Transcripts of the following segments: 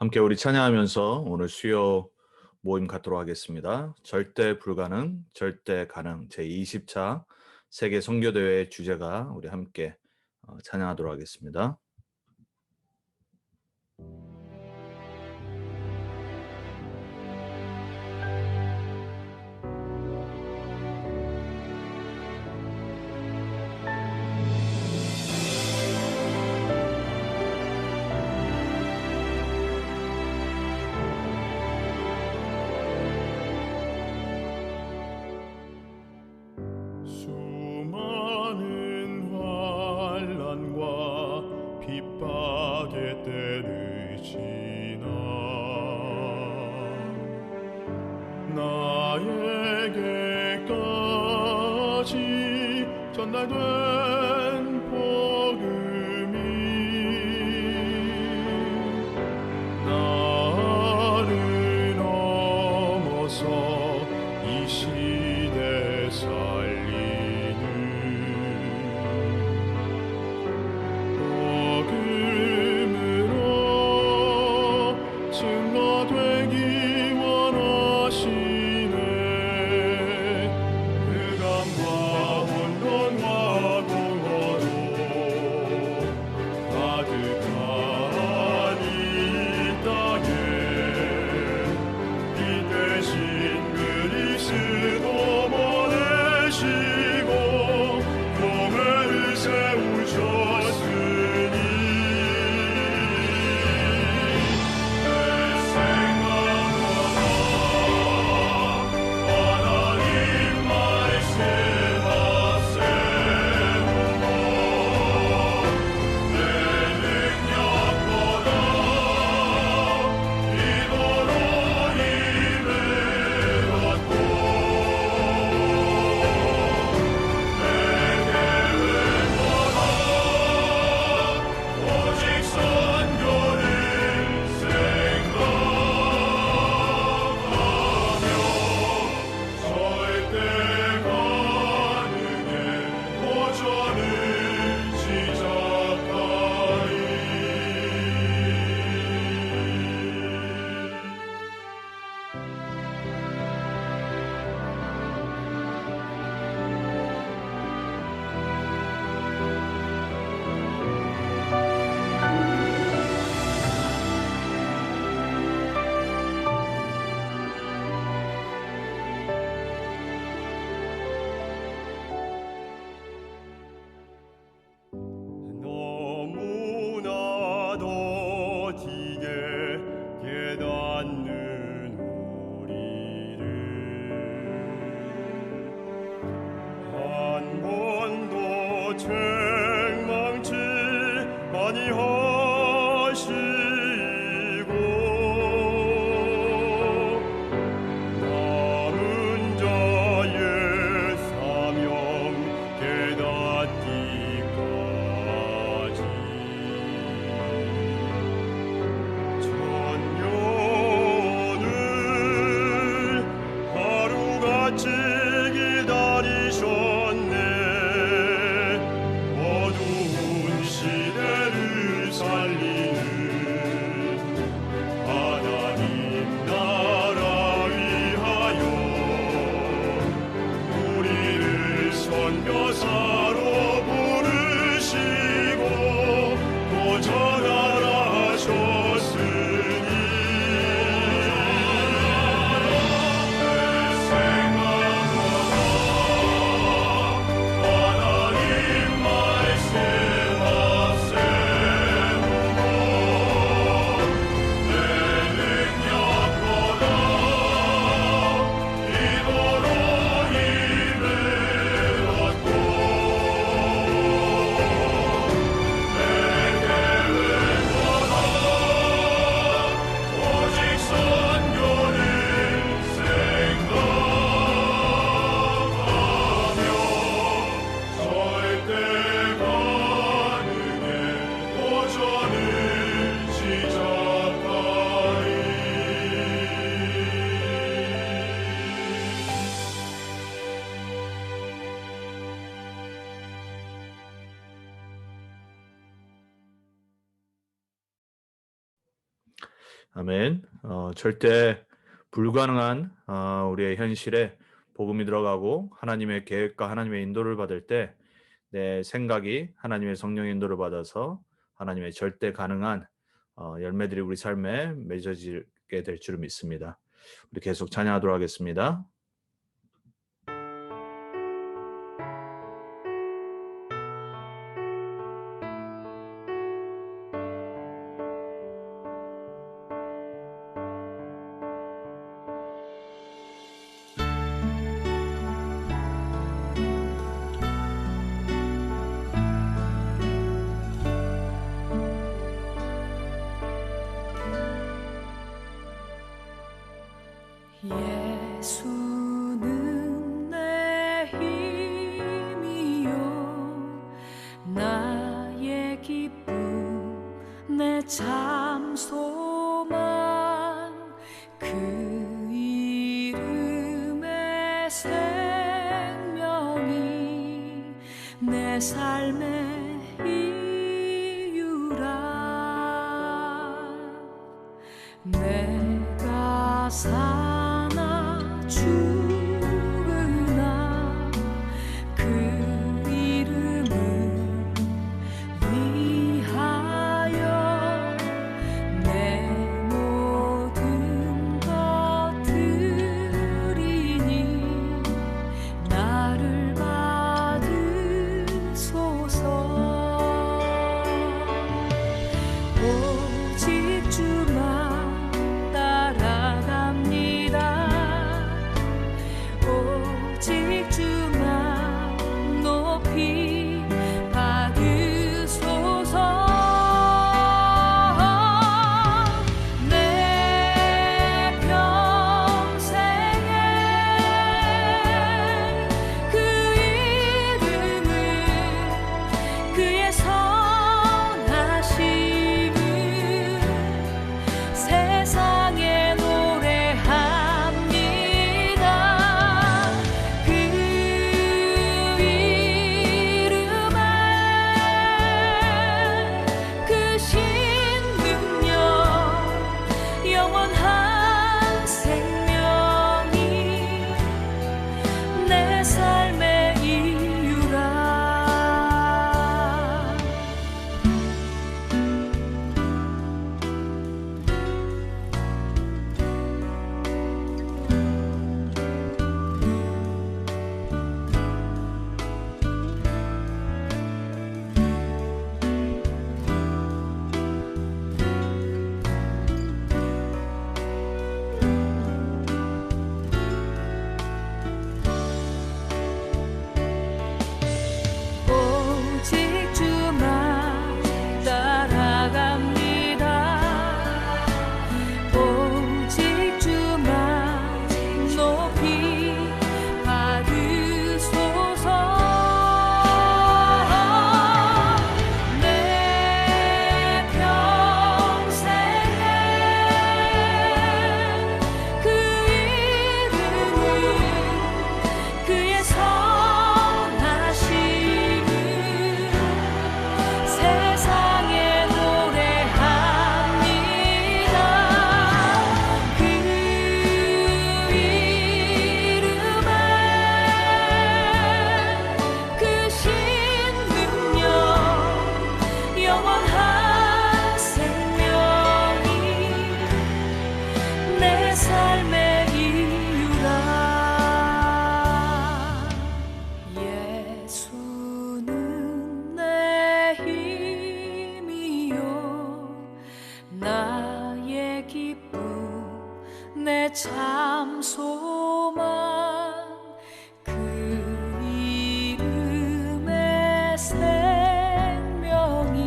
함께 우리 찬양하면서 오늘 수요 모임 갖도록 하겠습니다. 절대 불가능, 절대 가능 제20차 세계 선교대회 주제가 우리 함께 찬양하도록 하겠습니다. 수많은 환난과 핍박의 때를 지나 나에게까지 전달된 복음이 나를 넘어서 이 시대 살리는 복음으로 증거되기 원하시네. 흑암과 혼돈과 공허로 가득한 이 땅에 이 대신 그리스도 보내시고 교회를 세우셨으니 내 생각보다 하나님 말씀만 세우고 내 능력보다 기도로 힘을 얻고 내 계획보다 오직 선교를 생각하며 절대 가능의 도전을 시작하리. 아멘. 절대 불가능한 우리의 현실에 복음이 들어가고 하나님의 계획과 하나님의 인도를 받을 때 내 생각이 하나님의 성령의 인도를 받아서 하나님의 절대 가능한 열매들이 우리 삶에 맺어지게 될 줄을 믿습니다. 우리 계속 찬양하도록 하겠습니다. 예수는 내 힘이요 나의 기쁨 내 참 소망 그 이름의 생명이 내 삶의 이유라 내가 사나 죽으나 그 이름을 위하여 내 모든 것 드리니 나를 받으소서 오직 주만 따라갑니다 오직 주만 높이 받으소서 내 평생에 그 이름을 그의 선하심을 세상에 노래합니다 그 이름에 그 신능력 영원한 생명이 내 삶의 이유라 오직 주만 따라갑니다 오직 주만 높이 받으소서 내 평생에 그 이름을 그의 선하심을 세상에 노래합니다 그 이름에 그 신능력 영원한 생명이 내 삶의 이유라 예수는 내 힘이요 나의 기쁨 내 참 소망 그 이름의 생명이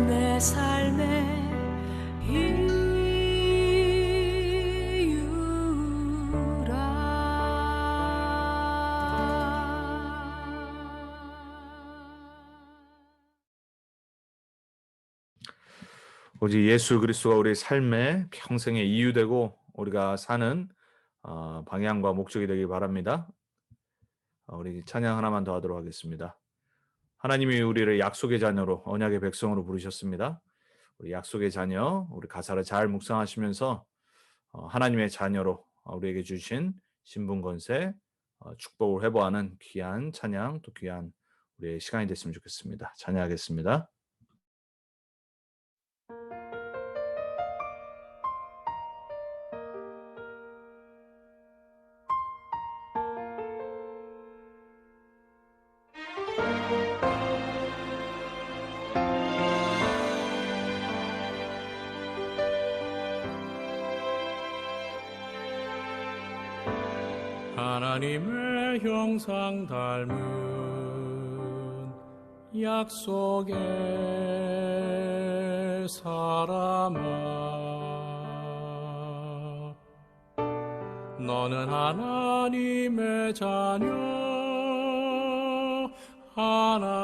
내 삶의 오직 예수 그리스도가 우리의 삶의 평생의 이유되고 우리가 사는 방향과 목적이 되길 바랍니다. 우리 찬양 하나만 더 하도록 하겠습니다. 하나님이 우리를 약속의 자녀로 언약의 백성으로 부르셨습니다. 우리 약속의 자녀, 우리 가사를 잘 묵상하시면서 하나님의 자녀로 우리에게 주신 신분 권세, 축복을 회복하는 귀한 찬양, 또 귀한 우리의 시간이 됐으면 좋겠습니다. 찬양하겠습니다. 하나님의 형상 닮은 약속의 사람아, 너는 하나님의 자녀, 하나님의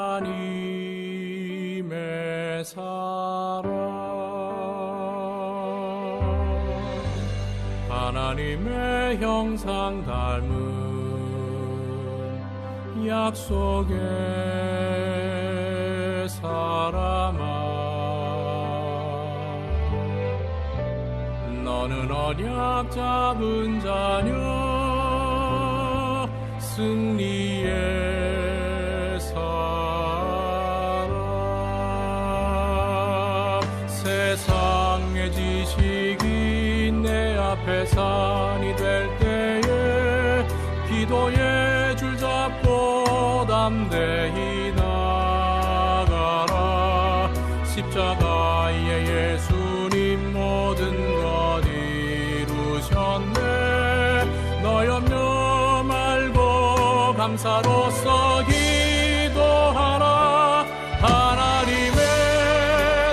사람. 하나님의 형상 닮은 약속의 사람아, 너는 언약 잡은 자녀, 승리의 사람. 세상의 지식이 내 앞에 산이 될 때에 기도의 줄 잡고 담대히 나가라. 십자가에 예수님 모든 것 이루셨네. 너 염려 말고 감사로서 기도하라. 하나님의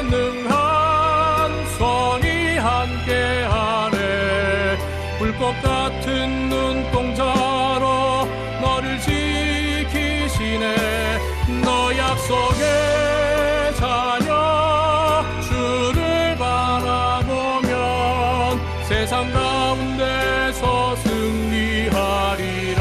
능한 손이 함께하네. 불꽃 같은 눈동자로 너를 지키시네. 너 약속의 자녀, 주를 바라보면 세상 가운데서 승리하리라.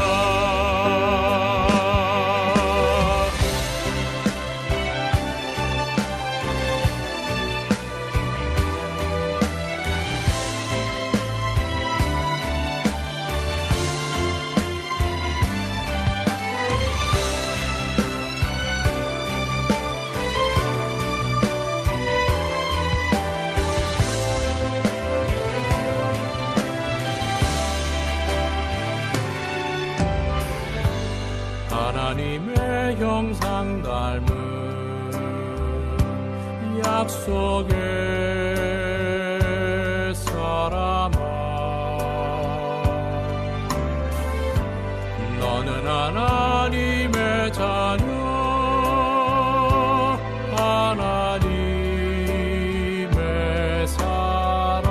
하나님의 형상 닮은 약속의 사람아, 너는 하나님의 자녀, 하나님의 사람.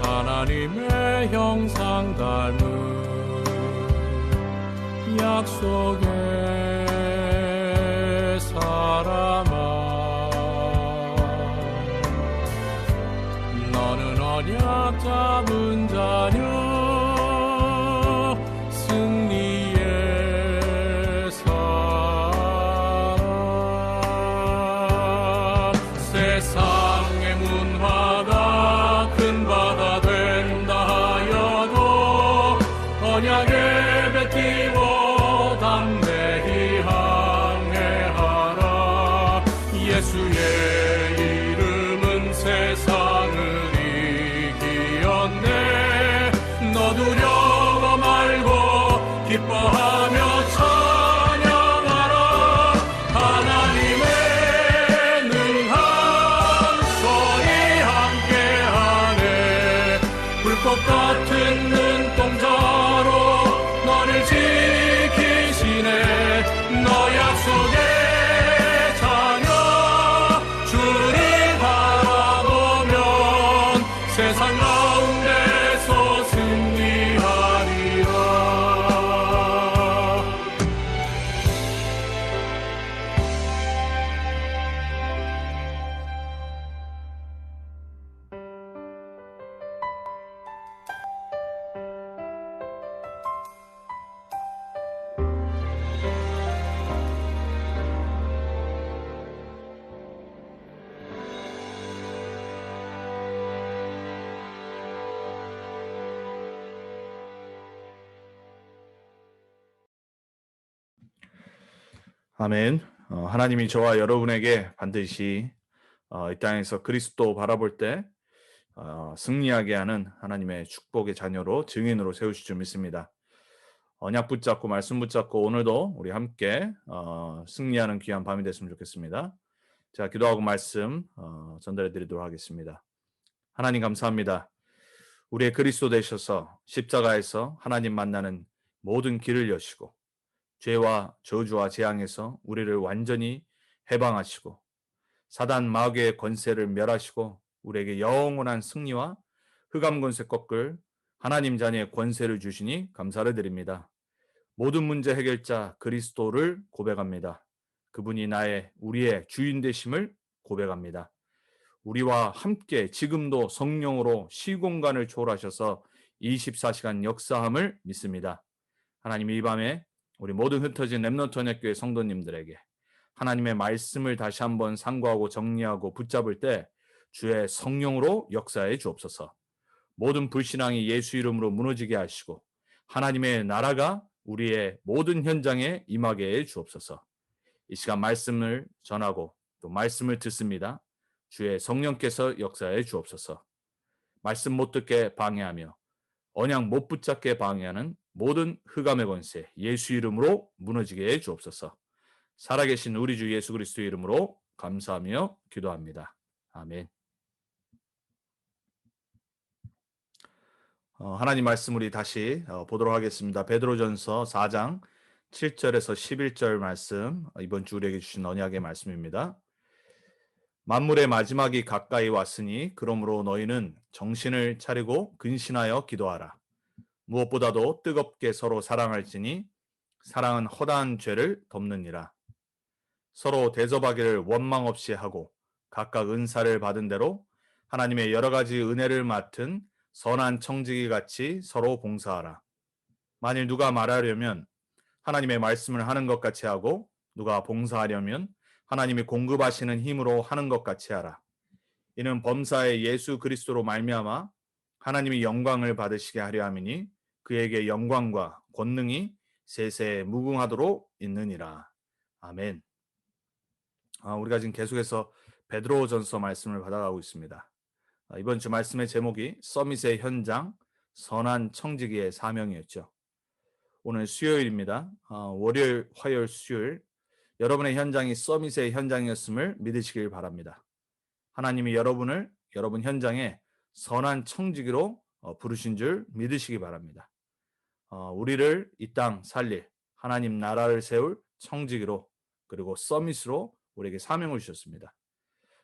하나님의 형상 닮은 약속의 사람아, 너는 언약 잡은 자녀, 승리의 사람. 세상의 문화가 큰 바다 된다 하여도 언약에 뱉기고 담대히 항해하라. 예수의 이름은 세상을 이기었네. 너 두려워 말고 기뻐하며 찬양하라. 하나님의 능한 손이 함께하네. 불꽃 같은 눈동자로 너를 지키시네. 너 약속의 자녀, 주를 바라보면 세상 가운데서 승리하리라. 아멘. 하나님이 저와 여러분에게 반드시 이 땅에서 그리스도 바라볼 때 승리하게 하는 하나님의 축복의 자녀로 증인으로 세우실 줄 믿습니다. 언약 붙잡고 말씀 붙잡고 오늘도 우리 함께 승리하는 귀한 밤이 됐으면 좋겠습니다. 자, 기도하고 말씀 전달해 드리도록 하겠습니다. 하나님 감사합니다. 우리의 그리스도 되셔서 십자가에서 하나님 만나는 모든 길을 여시고 죄와 저주와 재앙에서 우리를 완전히 해방하시고 사단 마귀의 권세를 멸하시고 우리에게 영원한 승리와 흑암 권세 꺾을 하나님 자녀의 권세를 주시니 감사를 드립니다. 모든 문제 해결자 그리스도를 고백합니다. 그분이 우리의 주인 되심을 고백합니다. 우리와 함께 지금도 성령으로 시공간을 초월하셔서 24시간 역사함을 믿습니다. 하나님 이 밤에 우리 모든 흩어진 렘넌트 언약교회 성도님들에게 하나님의 말씀을 다시 한번 상고하고 정리하고 붙잡을 때 주의 성령으로 역사해 주옵소서. 모든 불신앙이 예수 이름으로 무너지게 하시고 하나님의 나라가 우리의 모든 현장에 임하게 해 주옵소서. 이 시간 말씀을 전하고 또 말씀을 듣습니다. 주의 성령께서 역사해 주옵소서. 말씀 못 듣게 방해하며 언약 못 붙잡게 방해하는 모든 흑암의 권세 예수 이름으로 무너지게 해 주옵소서. 살아계신 우리 주 예수 그리스도의 이름으로 감사하며 기도합니다. 아멘. 하나님 말씀 우리 다시 보도록 하겠습니다. 베드로전서 4장 7절에서 11절 말씀, 이번 주 우리에게 주신 언약의 말씀입니다. 만물의 마지막이 가까이 왔으니 그러므로 너희는 정신을 차리고 근신하여 기도하라. 무엇보다도 뜨겁게 서로 사랑할지니 사랑은 허다한 죄를 덮느니라. 서로 대접하기를 원망 없이 하고 각각 은사를 받은 대로 하나님의 여러 가지 은혜를 맡은 선한 청지기 같이 서로 봉사하라. 만일 누가 말하려면 하나님의 말씀을 하는 것 같이 하고 누가 봉사하려면 하나님이 공급하시는 힘으로 하는 것 같이 하라. 이는 범사의 예수 그리스도로 말미암아 하나님이 영광을 받으시게 하려 함이니 그에게 영광과 권능이 세세 무궁하도록 있느니라. 아멘. 우리가 지금 계속해서 베드로전서 말씀을 받아가고 있습니다. 이번 주 말씀의 제목이 서밋의 현장, 선한 청지기의 사명이었죠. 오늘 수요일입니다. 월요일, 화요일, 수요일 여러분의 현장이 서밋의 현장이었음을 믿으시길 바랍니다. 하나님이 여러분 현장에 선한 청지기로 부르신 줄 믿으시기 바랍니다. 우리를 이 땅 살릴 하나님 나라를 세울 청지기로 그리고 서밋으로 우리에게 사명을 주셨습니다.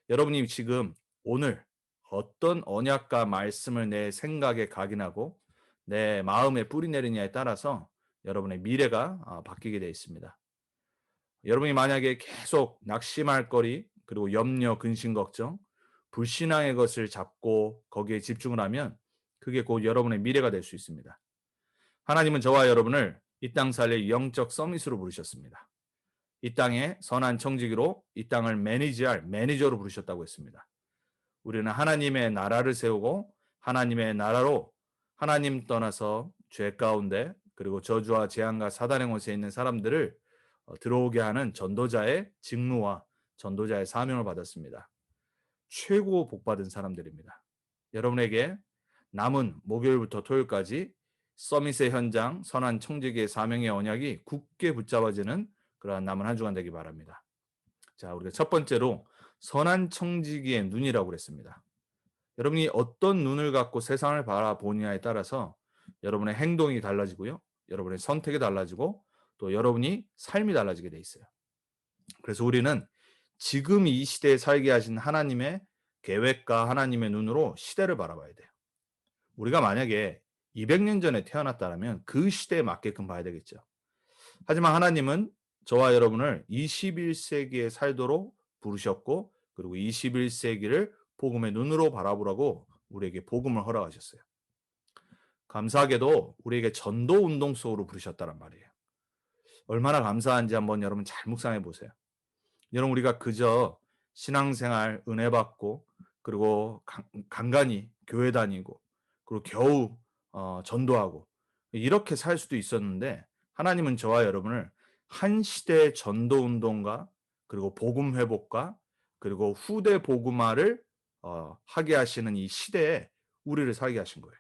여러분이 지금 오늘 어떤 언약과 말씀을 내 생각에 각인하고 내 마음에 뿌리내리냐에 따라서 여러분의 미래가 바뀌게 되어 있습니다. 여러분이 만약에 계속 낙심할 거리 그리고 염려, 근심, 걱정, 불신앙의 것을 잡고 거기에 집중을 하면 그게 곧 여러분의 미래가 될 수 있습니다. 하나님은 저와 여러분을 이 땅 살릴 영적 서밋으로 부르셨습니다. 이 땅의 선한 청지기로 이 땅을 매니지할 매니저로 부르셨다고 했습니다. 우리는 하나님의 나라를 세우고 하나님의 나라로 하나님 떠나서 죄 가운데 그리고 저주와 재앙과 사단의 권세에 있는 사람들을 들어오게 하는 전도자의 직무와 전도자의 사명을 받았습니다. 최고 복받은 사람들입니다. 여러분에게 남은 목요일부터 토요일까지 서밋의 현장, 선한 청지기의 사명의 언약이 굳게 붙잡아지는 그러한 남은 한 주간 되기 바랍니다. 자, 우리가 첫 번째로 선한 청지기의 눈이라고 그랬습니다. 여러분이 어떤 눈을 갖고 세상을 바라보느냐에 따라서 여러분의 행동이 달라지고요. 여러분의 선택이 달라지고 또 여러분이 삶이 달라지게 돼 있어요. 그래서 우리는 지금 이 시대에 살게 하신 하나님의 계획과 하나님의 눈으로 시대를 바라봐야 돼요. 우리가 만약에 200년 전에 태어났다면 그 시대에 맞게끔 봐야 되겠죠. 하지만 하나님은 저와 여러분을 21세기에 살도록 부르셨고 그리고 21세기를 복음의 눈으로 바라보라고 우리에게 복음을 허락하셨어요. 감사하게도 우리에게 전도 운동 속으로 부르셨다는 말이에요. 얼마나 감사한지 한번 여러분 잘 묵상해 보세요. 여러분 우리가 그저 신앙생활 은혜 받고 그리고 간간히 교회 다니고 그리고 겨우 전도하고 이렇게 살 수도 있었는데 하나님은 저와 여러분을 한 시대의 전도 운동가, 그리고 복음 회복가, 그리고 후대 복음화를 하게 하시는 이 시대에 우리를 살게 하신 거예요.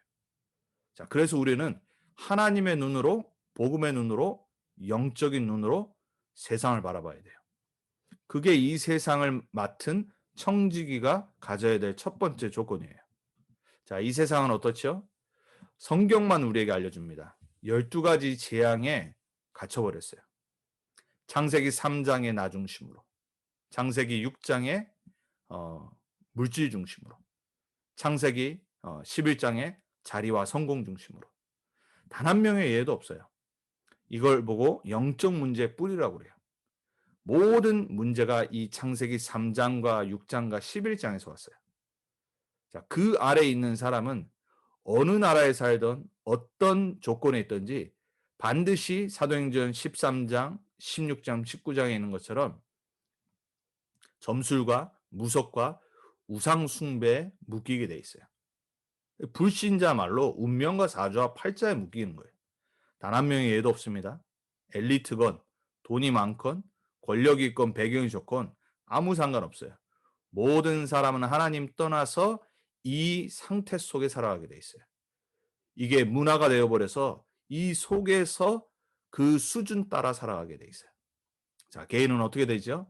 자, 그래서 우리는 하나님의 눈으로, 복음의 눈으로, 영적인 눈으로 세상을 바라봐야 돼요. 그게 이 세상을 맡은 청지기가 가져야 될 첫 번째 조건이에요. 자, 이 세상은 어떻죠? 성경만 우리에게 알려줍니다. 12가지 재앙에 갇혀버렸어요. 창세기 3장의 나 중심으로, 창세기 6장의 물질 중심으로, 창세기 11장의 자리와 성공 중심으로. 단 한 명의 예도 없어요. 이걸 보고 영적 문제의 뿌리라고 그래요. 모든 문제가 이 창세기 3장과 6장과 11장에서 왔어요. 자, 그 아래에 있는 사람은 어느 나라에 살던 어떤 조건에 있든지 반드시 사도행전 13장, 16장, 19장에 있는 것처럼 점술과 무속과 우상 숭배에 묶이게 돼 있어요. 불신자 말로 운명과 사주와 팔자에 묶이는 거예요. 단 한 명의 예도 없습니다. 엘리트건, 돈이 많건, 권력이 있건, 배경이 좋건 아무 상관없어요. 모든 사람은 하나님 떠나서 이 상태 속에 살아가게 돼 있어요. 이게 문화가 되어버려서 이 속에서 그 수준 따라 살아가게 돼 있어요. 자, 개인은 어떻게 되죠?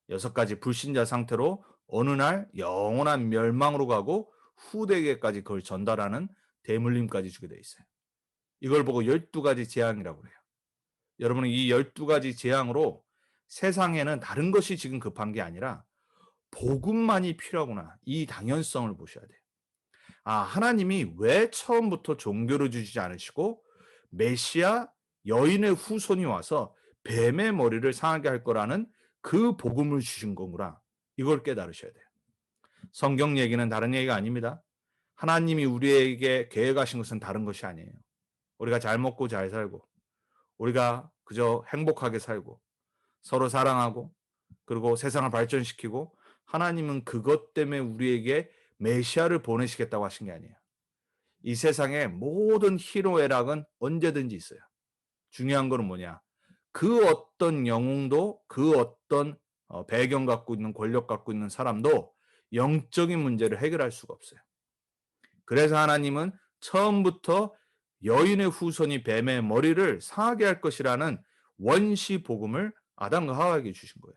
6가지 불신자 상태로 어느 날 영원한 멸망으로 가고 후대에게까지 그걸 전달하는 대물림까지 주게 돼 있어요. 이걸 보고 12가지 재앙이라고 해요. 여러분은 이 12가지 재앙으로 세상에는 다른 것이 지금 급한 게 아니라 복음만이 필요하구나. 이 당연성을 보셔야 돼요. 아, 하나님이 왜 처음부터 종교를 주지 않으시고 메시아 여인의 후손이 와서 뱀의 머리를 상하게 할 거라는 그 복음을 주신 거구나. 이걸 깨달으셔야 돼요. 성경 얘기는 다른 얘기가 아닙니다. 하나님이 우리에게 계획하신 것은 다른 것이 아니에요. 우리가 잘 먹고 잘 살고, 우리가 그저 행복하게 살고, 서로 사랑하고, 그리고 세상을 발전시키고, 하나님은 그것 때문에 우리에게 메시아를 보내시겠다고 하신 게 아니에요. 이 세상에 모든 희노애락은 언제든지 있어요. 중요한 거는 뭐냐? 그 어떤 영웅도, 그 어떤 배경 갖고 있는, 권력 갖고 있는 사람도 영적인 문제를 해결할 수가 없어요. 그래서 하나님은 처음부터 여인의 후손이 뱀의 머리를 상하게 할 것이라는 원시 복음을 아담과 하와에게 주신 거예요.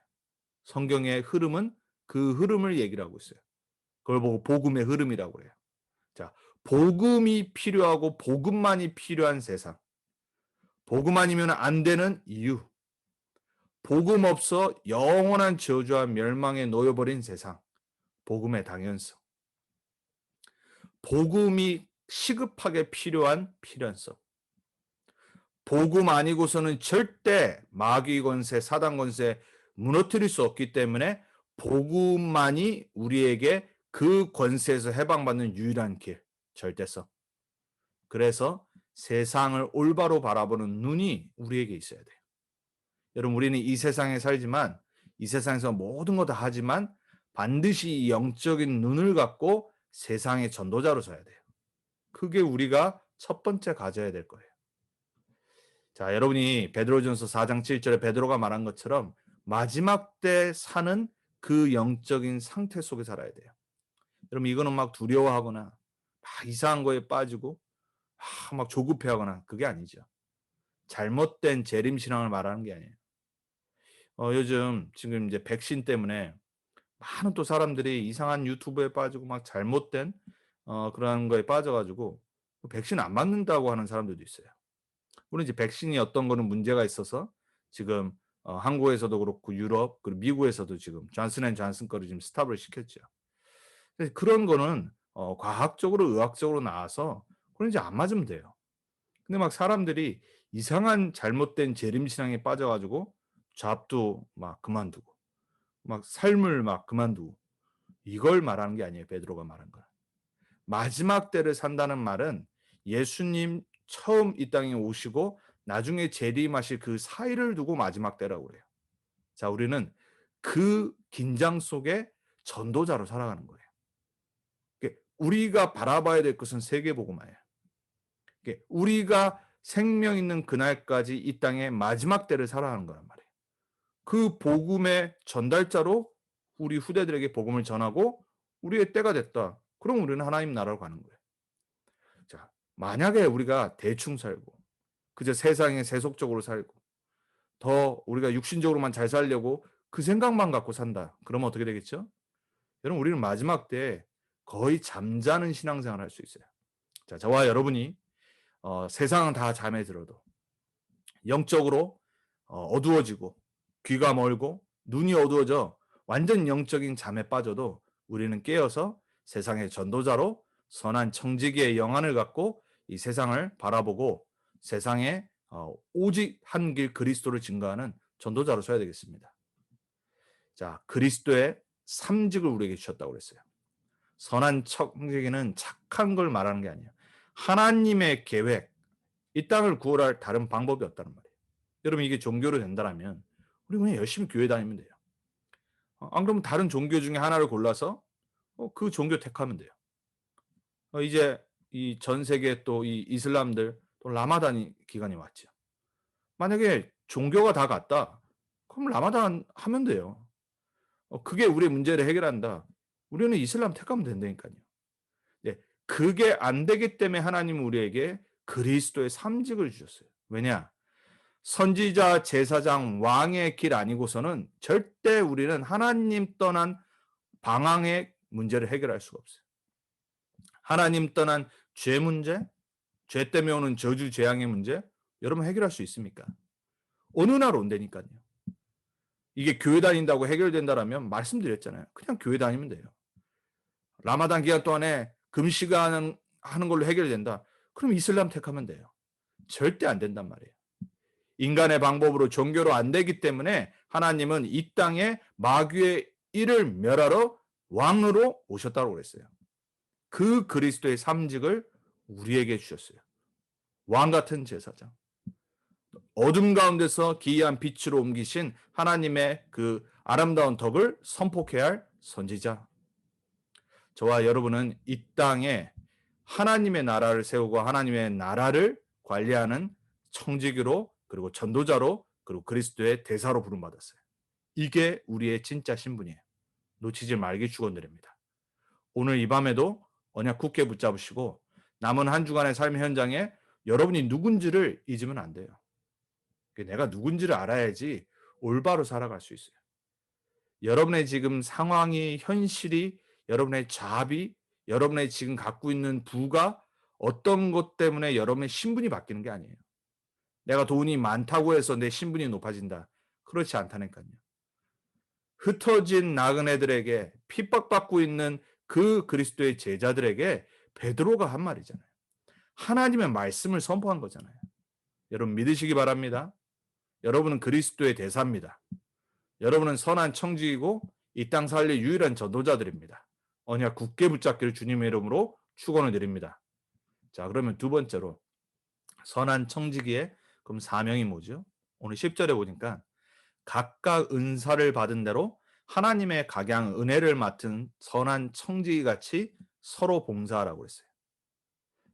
성경의 흐름은 그 흐름을 얘기를 하고 있어요. 그걸 보고 복음의 흐름이라고 해요. 자, 복음이 필요하고 복음만이 필요한 세상. 복음 아니면 안 되는 이유. 복음 없어 영원한 저주와 멸망에 놓여버린 세상. 복음의 당연성. 복음이 시급하게 필요한 필연성. 복음 아니고서는 절대 마귀 권세, 사단 권세 무너뜨릴 수 없기 때문에 복음만이 우리에게 그 권세에서 해방받는 유일한 길, 절대성. 그래서 세상을 올바로 바라보는 눈이 우리에게 있어야 돼요. 여러분, 우리는 이 세상에 살지만 이 세상에서 모든 거 다 하지만 반드시 이 영적인 눈을 갖고 세상의 전도자로 서야 돼요. 그게 우리가 첫 번째 가져야 될 거예요. 자, 여러분이 베드로전서 4장 7절에 베드로가 말한 것처럼 마지막 때 사는 그 영적인 상태 속에 살아야 돼요. 여러분, 이거는 막 두려워하거나 막 이상한 거에 빠지고 막 조급해하거나 그게 아니죠. 잘못된 재림신앙을 말하는 게 아니에요. 요즘 지금 이제 백신 때문에 많은 또 사람들이 이상한 유튜브에 빠지고 막 잘못된 그런 거에 빠져가지고 백신 안 맞는다고 하는 사람들도 있어요. 물론 이제 백신이 어떤 거는 문제가 있어서 지금 한국에서도 그렇고 유럽 그리고 미국에서도 지금 존슨앤존슨 거를 지금 스탑을 시켰죠. 그런 거는 과학적으로 의학적으로 나와서 그런 이제 안 맞으면 돼요. 근데 막 사람들이 이상한 잘못된 재림신앙에 빠져가지고 잡도 막 그만두고 막 삶을 막 그만두고 이걸 말하는 게 아니에요. 베드로가 말한 거. 마지막 때를 산다는 말은 예수님 처음 이 땅에 오시고 나중에 재림하실 그 사이를 두고 마지막 때라고 그래요. 자, 우리는 그 긴장 속에 전도자로 살아가는 거예요. 우리가 바라봐야 될 것은 세계복음화예요. 우리가 생명 있는 그날까지 이 땅의 마지막 때를 살아가는 거란 말이에요. 그 복음의 전달자로 우리 후대들에게 복음을 전하고 우리의 때가 됐다. 그럼 우리는 하나님 나라로 가는 거예요. 자, 만약에 우리가 대충 살고 그저 세상에 세속적으로 살고 더 우리가 육신적으로만 잘 살려고 그 생각만 갖고 산다. 그러면 어떻게 되겠죠? 여러분, 우리는 마지막 때에 거의 잠자는 신앙생활을 할 수 있어요. 자, 저와 여러분이 세상은 다 잠에 들어도 영적으로 어두워지고 귀가 멀고 눈이 어두워져 완전 영적인 잠에 빠져도 우리는 깨어서 세상의 전도자로 선한 청지기의 영안을 갖고 이 세상을 바라보고 세상에 오직 한 길 그리스도를 증거하는 전도자로 서야 되겠습니다. 자, 그리스도의 삼직을 우리에게 주셨다고 그랬어요. 선한 청지기는 착한 걸 말하는 게 아니에요. 하나님의 계획, 이 땅을 구원할 다른 방법이 없다는 말이에요. 여러분, 이게 종교로 된다면 우리 그냥 열심히 교회 다니면 돼요. 안 그러면 다른 종교 중에 하나를 골라서 그 종교 택하면 돼요. 이제 이 전 세계 또 이 이슬람들 또 라마단 기간이 왔죠. 만약에 종교가 다 같다, 그럼 라마단 하면 돼요. 그게 우리의 문제를 해결한다. 우리는 이슬람 택하면 된다니까요. 네, 그게 안 되기 때문에 하나님은 우리에게 그리스도의 삼직을 주셨어요. 왜냐? 선지자, 제사장, 왕의 길 아니고서는 절대 우리는 하나님 떠난 방황의 문제를 해결할 수가 없어요. 하나님 떠난 죄 문제, 죄 때문에 오는 저주, 재앙의 문제, 여러분 해결할 수 있습니까? 어느 날 온다니까요. 이게 교회 다닌다고 해결된다라면 말씀드렸잖아요. 그냥 교회 다니면 돼요. 라마단 기간 동안에 금식하는 걸로 해결된다. 그럼 이슬람 택하면 돼요. 절대 안 된단 말이에요. 인간의 방법으로 종교로 안 되기 때문에 하나님은 이 땅에 마귀의 일을 멸하러 왕으로 오셨다고 그랬어요. 그 그리스도의 삼직을 우리에게 주셨어요. 왕 같은 제사장. 어둠 가운데서 기이한 빛으로 옮기신 하나님의 그 아름다운 덕을 선포해야 할 선지자. 저와 여러분은 이 땅에 하나님의 나라를 세우고 하나님의 나라를 관리하는 청지기로, 그리고 전도자로, 그리고 그리스도의 대사로 부름받았어요. 이게 우리의 진짜 신분이에요. 놓치지 말기 축원드립니다. 오늘 이 밤에도 언약 굳게 붙잡으시고 남은 한 주간의 삶의 현장에 여러분이 누군지를 잊으면 안 돼요. 내가 누군지를 알아야지 올바로 살아갈 수 있어요. 여러분의 지금 상황이, 현실이, 여러분의 잡이, 여러분의 지금 갖고 있는 부가 어떤 것 때문에 여러분의 신분이 바뀌는 게 아니에요. 내가 돈이 많다고 해서 내 신분이 높아진다. 그렇지 않다니까요. 흩어진 나그네들에게, 핍박받고 있는 그 그리스도의 제자들에게 베드로가 한 말이잖아요. 하나님의 말씀을 선포한 거잖아요. 여러분 믿으시기 바랍니다. 여러분은 그리스도의 대사입니다. 여러분은 선한 청지이고 이 땅 살릴 유일한 전도자들입니다. 언약 굳게 붙잡기를 주님의 이름으로 축원을 드립니다. 자, 그러면 두 번째로 선한 청지기의 그럼 사명이 뭐죠? 오늘 10절에 보니까 각각 은사를 받은 대로 하나님의 각양 은혜를 맡은 선한 청지기 같이 서로 봉사하라고 했어요.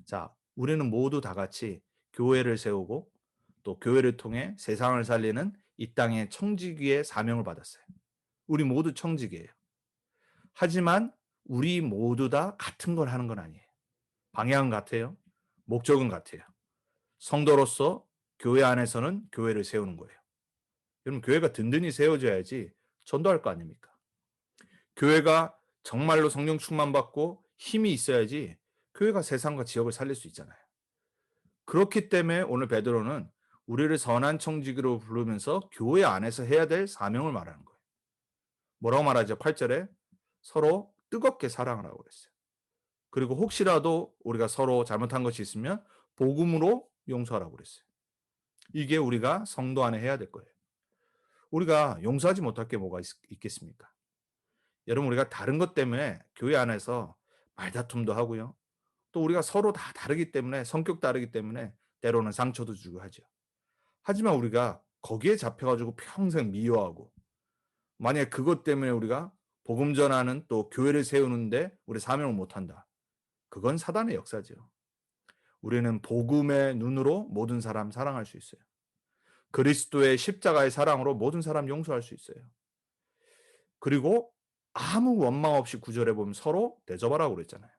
자, 우리는 모두 다 같이 교회를 세우고 또 교회를 통해 세상을 살리는 이 땅의 청지기의 사명을 받았어요. 우리 모두 청지기예요. 하지만 우리 모두 다 같은 걸 하는 건 아니에요. 방향은 같아요. 목적은 같아요. 성도로서 교회 안에서는 교회를 세우는 거예요. 여러분, 교회가 든든히 세워져야지 전도할 거 아닙니까? 교회가 정말로 성령 충만받고 힘이 있어야지 교회가 세상과 지역을 살릴 수 있잖아요. 그렇기 때문에 오늘 베드로는 우리를 선한 청지기로 부르면서 교회 안에서 해야 될 사명을 말하는 거예요. 뭐라고 말하죠? 8절에 서로 뜨겁게 사랑하라고 그랬어요. 그리고 혹시라도 우리가 서로 잘못한 것이 있으면 복음으로 용서하라고 그랬어요. 이게 우리가 성도 안에 해야 될 거예요. 우리가 용서하지 못할 게 뭐가 있겠습니까? 여러분, 우리가 다른 것 때문에 교회 안에서 말다툼도 하고요. 또 우리가 서로 다 다르기 때문에, 성격 다르기 때문에 때로는 상처도 주고 하죠. 하지만 우리가 거기에 잡혀가지고 평생 미워하고, 만약에 그것 때문에 우리가 복음 전하는 또 교회를 세우는데 우리 사명을 못한다. 그건 사단의 역사죠. 우리는 복음의 눈으로 모든 사람 사랑할 수 있어요. 그리스도의 십자가의 사랑으로 모든 사람 용서할 수 있어요. 그리고 아무 원망 없이 구절해 보면 서로 대접하라고 그랬잖아요.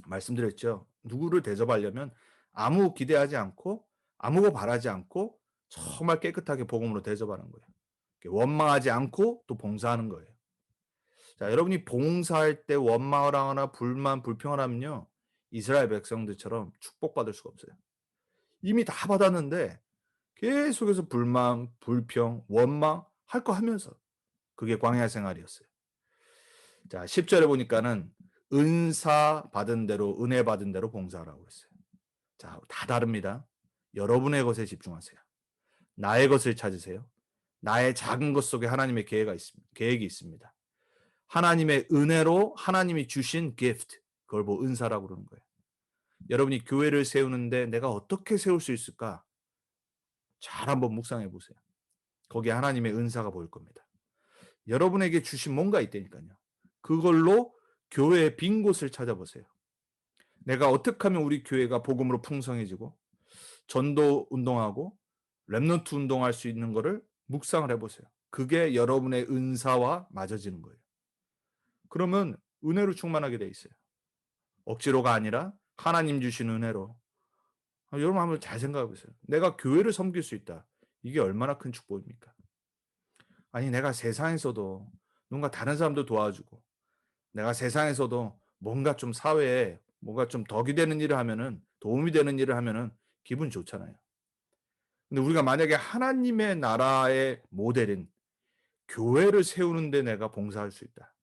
말씀드렸죠. 누구를 대접하려면 아무 기대하지 않고 아무거 바라지 않고 정말 깨끗하게 복음으로 대접하는 거예요. 원망하지 않고 또 봉사하는 거예요. 자, 여러분이 봉사할 때 원망을 하거나 불만, 불평을 하면요, 이스라엘 백성들처럼 축복받을 수가 없어요. 이미 다 받았는데 계속해서 불만, 불평, 원망 할 거 하면서 그게 광야 생활이었어요. 자, 10절에 보니까는 은사 받은 대로, 은혜 받은 대로 봉사하라고 했어요. 자, 다 다릅니다. 여러분의 것에 집중하세요. 나의 것을 찾으세요. 나의 작은 것 속에 하나님의 계획이 있습니다. 하나님의 은혜로 하나님이 주신 gift, 그걸 뭐 은사라고 그러는 거예요. 여러분이 교회를 세우는데 내가 어떻게 세울 수 있을까? 잘 한번 묵상해 보세요. 거기에 하나님의 은사가 보일 겁니다. 여러분에게 주신 뭔가 있다니까요. 그걸로 교회의 빈 곳을 찾아보세요. 내가 어떻게 하면 우리 교회가 복음으로 풍성해지고 전도 운동하고 렘넌트 운동할 수 있는 거를 묵상을 해보세요. 그게 여러분의 은사와 맞아지는 거예요. 그러면 은혜로 충만하게 돼 있어요. 억지로가 아니라 하나님 주신 은혜로. 여러분 한번 잘 생각해 보세요. 내가 교회를 섬길 수 있다. 이게 얼마나 큰 축복입니까? 아니, 내가 세상에서도 뭔가 다른 사람도 도와주고 내가 세상에서도 뭔가 좀 사회에 뭔가 좀 덕이 되는 일을 하면은, 도움이 되는 일을 하면은 기분 좋잖아요. 근데 우리가 만약에 하나님의 나라의 모델인 교회를 세우는데 내가 봉사할 수 있다.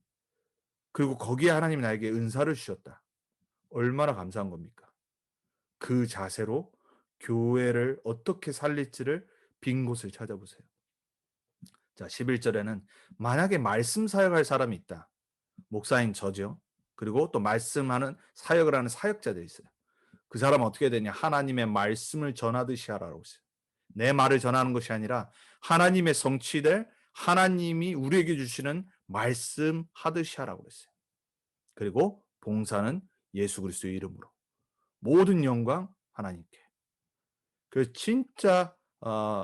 그리고 거기에 하나님이 나에게 은사를 주셨다. 얼마나 감사한 겁니까? 그 자세로 교회를 어떻게 살릴지를 빈 곳을 찾아보세요. 자, 11절에는 만약에 말씀 사역할 사람이 있다. 목사인 저죠. 그리고 또 말씀하는 사역을 하는 사역자들이 있어요. 그 사람은 어떻게 되냐? 하나님의 말씀을 전하듯이 하라고 했어요. 내 말을 전하는 것이 아니라 하나님의 성취될 하나님이 우리에게 주시는 말씀 하듯이 하라고 했어요. 그리고 봉사는 예수 그리스도의 이름으로. 모든 영광 하나님께. 그 진짜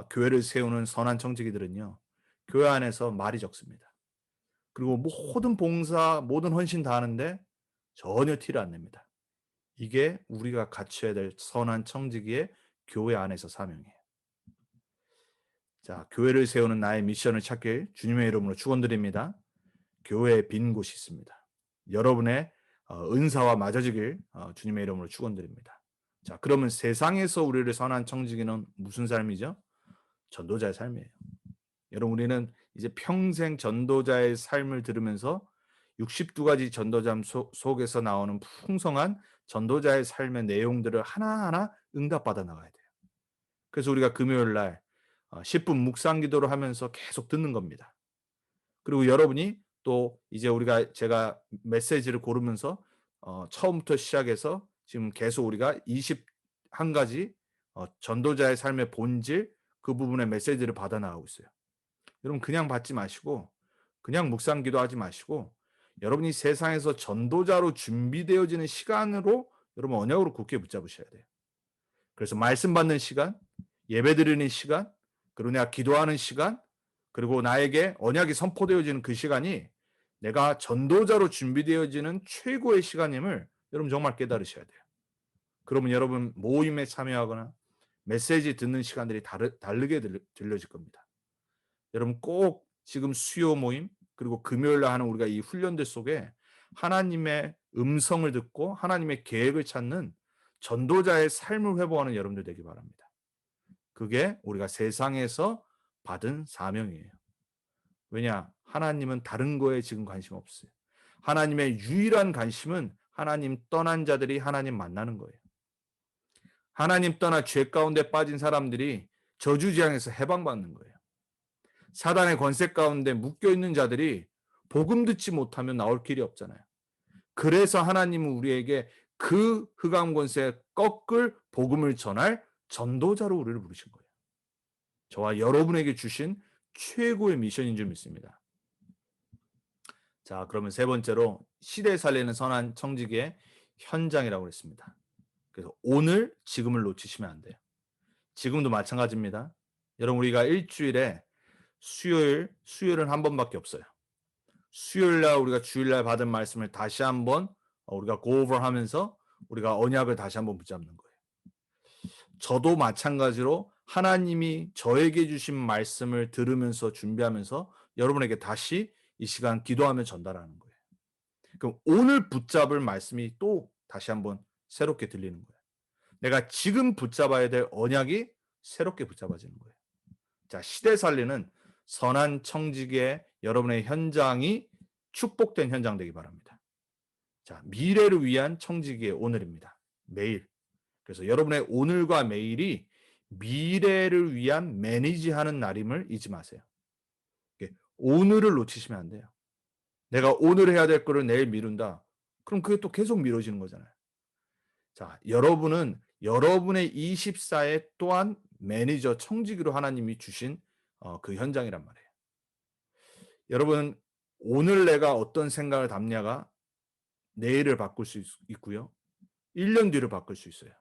교회를 세우는 선한 청지기들은요, 교회 안에서 말이 적습니다. 그리고 모든 봉사, 모든 헌신 다 하는데 전혀 티를 안 냅니다. 이게 우리가 갖춰야 될 선한 청지기의 교회 안에서 사명이에요. 자, 교회를 세우는 나의 미션을 찾길 주님의 이름으로 축원드립니다. 교회에 빈 곳이 있습니다. 여러분의 은사와 맞아지길 주님의 이름으로 축원드립니다. 자, 그러면 세상에서 우리를 선한 청지기는 무슨 삶이죠? 전도자의 삶이에요. 여러분, 우리는 이제 평생 전도자의 삶을 들으면서 62가지 전도자 속에서 나오는 풍성한 전도자의 삶의 내용들을 하나하나 응답받아 나가야 돼요. 그래서 우리가 금요일 날 10분 묵상 기도를 하면서 계속 듣는 겁니다. 그리고 여러분이 또 이제 제가 메시지를 고르면서 처음부터 시작해서 지금 계속 우리가 21가지 전도자의 삶의 본질, 그 부분의 메시지를 받아 나가고 있어요. 여러분, 그냥 받지 마시고 그냥 묵상 기도하지 마시고 여러분이 세상에서 전도자로 준비되어지는 시간으로 여러분 언약으로 굳게 붙잡으셔야 돼요. 그래서 말씀 받는 시간, 예배 드리는 시간, 그리고 내가 기도하는 시간, 그리고 나에게 언약이 선포되어지는 그 시간이 내가 전도자로 준비되어지는 최고의 시간임을 여러분 정말 깨달으셔야 돼요. 그러면 여러분 모임에 참여하거나 메시지 듣는 시간들이 다르게 들려질 겁니다. 여러분 꼭 지금 수요 모임, 그리고 금요일날 하는 우리가 이 훈련들 속에 하나님의 음성을 듣고 하나님의 계획을 찾는 전도자의 삶을 회복하는 여러분들 되기 바랍니다. 그게 우리가 세상에서 받은 사명이에요. 왜냐? 하나님은 다른 거에 지금 관심 없어요. 하나님의 유일한 관심은 하나님 떠난 자들이 하나님 만나는 거예요. 하나님 떠나 죄 가운데 빠진 사람들이 저주지향에서 해방받는 거예요. 사단의 권세 가운데 묶여있는 자들이 복음 듣지 못하면 나올 길이 없잖아요. 그래서 하나님은 우리에게 그 흑암 권세에 꺾을 복음을 전할 전도자로 우리를 부르신 거예요. 저와 여러분에게 주신 최고의 미션인 줄 믿습니다. 자, 그러면 세 번째로 시대 살리는 선한 청지기의 현장이라고 했습니다. 그래서 오늘, 지금을 놓치시면 안 돼요. 지금도 마찬가지입니다. 여러분, 우리가 일주일에 수요일은 한 번밖에 없어요. 수요일날 우리가 주일날 받은 말씀을 다시 한번 우리가 go over 하면서 우리가 언약을 다시 한번 붙잡는 거예요. 저도 마찬가지로 하나님이 저에게 주신 말씀을 들으면서 준비하면서 여러분에게 다시 이 시간 기도하며 전달하는 거예요. 그럼 오늘 붙잡을 말씀이 또 다시 한번 새롭게 들리는 거예요. 내가 지금 붙잡아야 될 언약이 새롭게 붙잡아지는 거예요. 자, 시대 살리는 선한 청지기의 여러분의 현장이 축복된 현장 되기 바랍니다. 자, 미래를 위한 청지기의 오늘입니다. 매일. 그래서 여러분의 오늘과 매일이 미래를 위한 매니지하는 날임을 잊지 마세요. 오늘을 놓치시면 안 돼요. 내가 오늘 해야 될 거를 내일 미룬다. 그럼 그게 또 계속 미뤄지는 거잖아요. 자, 여러분은 여러분의 24회 또한 매니저 청지기로 하나님이 주신 그 현장이란 말이에요. 여러분, 오늘 내가 어떤 생각을 담냐가 내일을 바꿀 수 있고요. 1년 뒤를 바꿀 수 있어요.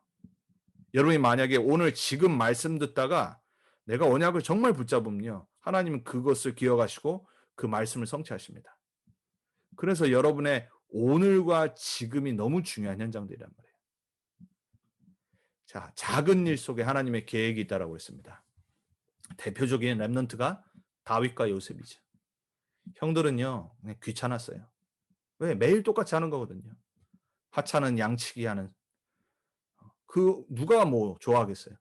여러분이 만약에 오늘 지금 말씀 듣다가 내가 언약을 정말 붙잡으면요, 하나님은 그것을 기억하시고 그 말씀을 성취하십니다. 그래서 여러분의 오늘과 지금이 너무 중요한 현장들이란 말이에요. 자, 작은 일 속에 하나님의 계획이 있다라고 했습니다. 대표적인 렘넌트가 다윗과 요셉이죠. 형들은요, 그냥 귀찮았어요. 왜? 매일 똑같이 하는 거거든요. 하찮은 양치기 하는. 누가 뭐 좋아하겠어요?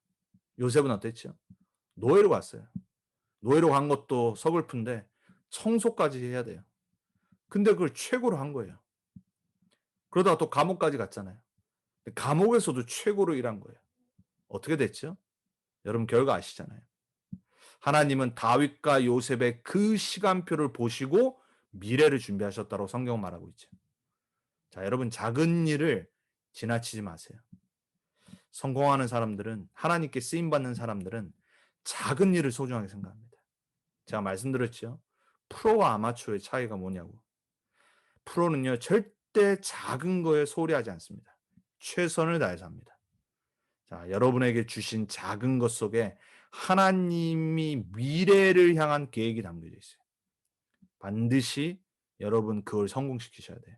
요셉은 어땠죠? 노예로 갔어요. 노예로 간 것도 서글픈데 청소까지 해야 돼요. 근데 그걸 최고로 한 거예요. 그러다가 또 감옥까지 갔잖아요. 감옥에서도 최고로 일한 거예요. 어떻게 됐죠? 여러분 결과 아시잖아요. 하나님은 다윗과 요셉의 그 시간표를 보시고 미래를 준비하셨다고 성경은 말하고 있죠. 자, 여러분 작은 일을 지나치지 마세요. 성공하는 사람들은, 하나님께 쓰임받는 사람들은 작은 일을 소중하게 생각합니다. 제가 말씀드렸죠. 프로와 아마추어의 차이가 뭐냐고. 프로는요, 절대 작은 거에 소홀히하지 않습니다. 최선을 다해서 합니다. 자, 여러분에게 주신 작은 것 속에 하나님이 미래를 향한 계획이 담겨져 있어요. 반드시 여러분 그걸 성공시키셔야 돼요.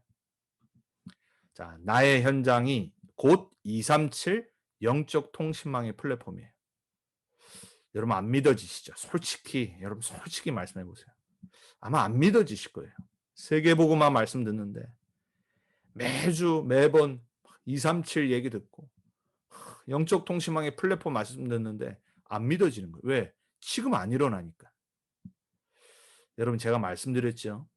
자, 나의 현장이 곧 237 영적 통신망의 플랫폼이에요. 여러분 안 믿어지시죠? 여러분 솔직히 말씀해 보세요. 아마 안 믿어지실 거예요. 세계복음만 말씀 듣는데 매번 237 얘기 듣고 영적 통신망의 플랫폼 말씀 듣는데 안 믿어지는 거예요. 왜? 지금 안 일어나니까. 여러분 제가 말씀드렸죠.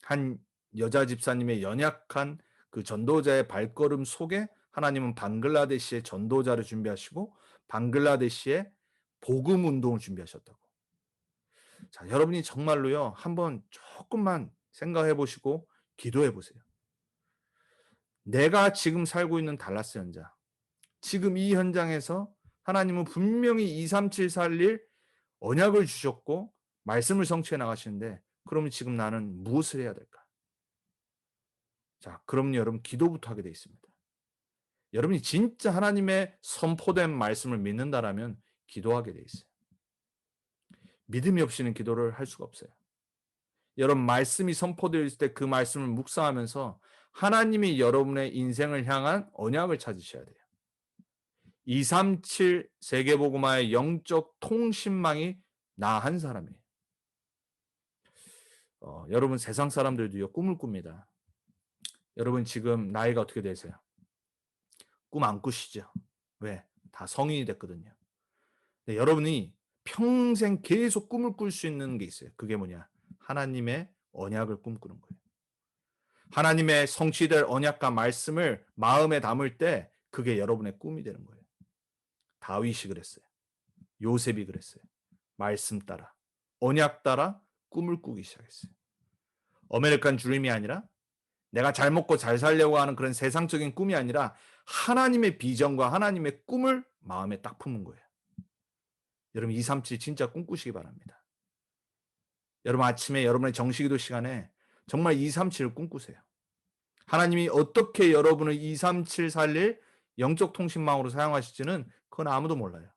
한 여자 집사님의 연약한 그 전도자의 발걸음 속에 하나님은 방글라데시의 전도자를 준비하시고 방글라데시의 복음 운동을 준비하셨다고. 자, 여러분이 정말로요, 한번 조금만 생각해 보시고 기도해 보세요. 내가 지금 살고 있는 달라스 현장, 지금 이 현장에서 하나님은 분명히 237 살릴 언약을 주셨고 말씀을 성취해 나가시는데, 그러면 지금 나는 무엇을 해야 될까? 자, 그럼요, 여러분 기도부터 하게 돼 있습니다. 여러분이 진짜 하나님의 선포된 말씀을 믿는다라면 기도하게 돼 있어요. 믿음이 없이는 기도를 할 수가 없어요. 여러분 말씀이 선포되어 있을 때 그 말씀을 묵상하면서 하나님이 여러분의 인생을 향한 언약을 찾으셔야 돼요. 237 세계복음화의 영적 통신망이 나 한 사람이에요. 여러분 세상 사람들도요 꿈을 꿉니다. 여러분 지금 나이가 어떻게 되세요? 꿈 안 꾸시죠? 왜? 다 성인이 됐거든요. 근데 여러분이 평생 계속 꿈을 꿀 수 있는 게 있어요. 그게 뭐냐? 하나님의 언약을 꿈꾸는 거예요. 하나님의 성취될 언약과 말씀을 마음에 담을 때 그게 여러분의 꿈이 되는 거예요. 다윗이 그랬어요. 요셉이 그랬어요. 말씀 따라, 언약 따라 꿈을 꾸기 시작했어요. 아메리칸 드림이 아니라 내가 잘 먹고 잘 살려고 하는 그런 세상적인 꿈이 아니라 하나님의 비전과 하나님의 꿈을 마음에 딱 품은 거예요. 여러분 237 진짜 꿈꾸시기 바랍니다. 여러분 아침에 여러분의 정식기도 시간에 정말 237을 꿈꾸세요. 하나님이 어떻게 여러분을 237 살릴 영적 통신망으로 사용하실지는 그건 아무도 몰라요.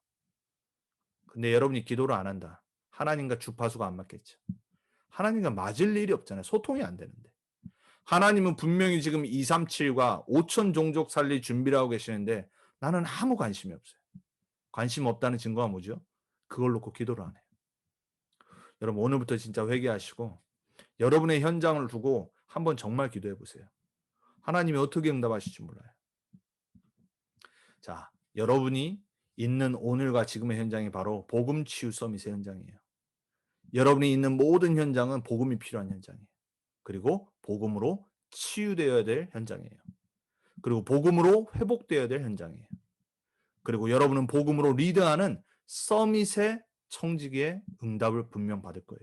근데 여러분이 기도를 안 한다. 하나님과 주파수가 안 맞겠죠. 하나님과 맞을 일이 없잖아요. 소통이 안 되는데. 하나님은 분명히 지금 237과 5천 종족 살릴 준비를 하고 계시는데 나는 아무 관심이 없어요. 관심 없다는 증거가 뭐죠? 그걸 놓고 기도를 안 해요. 여러분 오늘부터 진짜 회개하시고 여러분의 현장을 두고 한번 정말 기도해 보세요. 하나님이 어떻게 응답하실지 몰라요. 자, 여러분이 있는 오늘과 지금의 현장이 바로 복음 치유 서밋의 현장이에요. 여러분이 있는 모든 현장은 복음이 필요한 현장이에요. 그리고 복음으로 치유되어야 될 현장이에요. 그리고 복음으로 회복되어야 될 현장이에요. 그리고 여러분은 복음으로 리드하는 서밋의 청지기의 응답을 분명 받을 거예요.